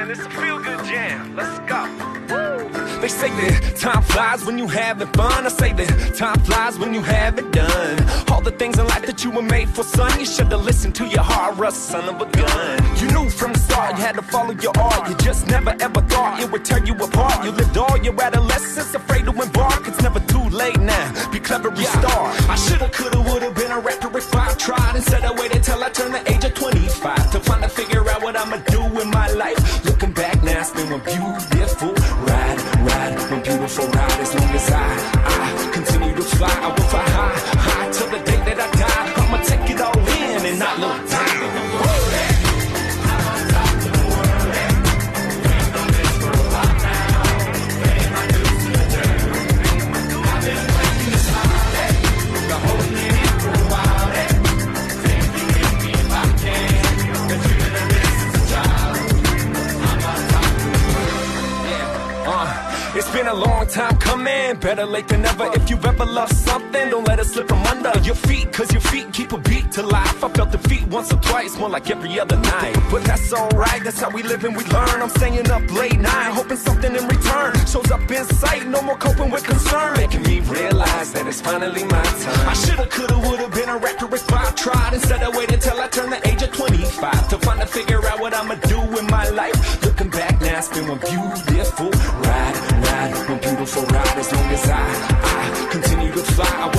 man. It's a feel-good jam. Let's go. Woo. They say that time flies when you having fun. I say that time flies when you have it done. All the things in life that you were made for, son, you should've listened to your heart, Russ, son of a gun. You knew from the start you had to follow your art. You just never ever thought it would tear you apart. You lived all your adolescence afraid to embark. It's never too late now, be clever, restart. I shoulda, coulda, woulda been a rapper if I tried. Instead I waited till I turned the age of 25 to finally figure out what I'ma do in my life. Looking back now, it's been a beautiful ride, one beautiful ride. As long as I continue to fly, I will fly high till the day that I die. I'ma take it all in and not look down. It's been a long time coming, better late than never. If you've ever loved something, don't let it slip from under your feet, cause your feet keep a beat to life. I felt defeat once or twice, more like every other night. But that's alright, that's how we live and we learn. I'm staying up late night, hoping something in return shows up in sight. No more coping with concern, making me realize that it's finally my time. I shoulda, coulda, woulda been a rapper if I tried. Instead I waited till I turned the age of 25 to finally figure out what I'ma do in my life. Looking back now, it's been one beautiful ride, one beautiful ride. As long as I continue to fly, I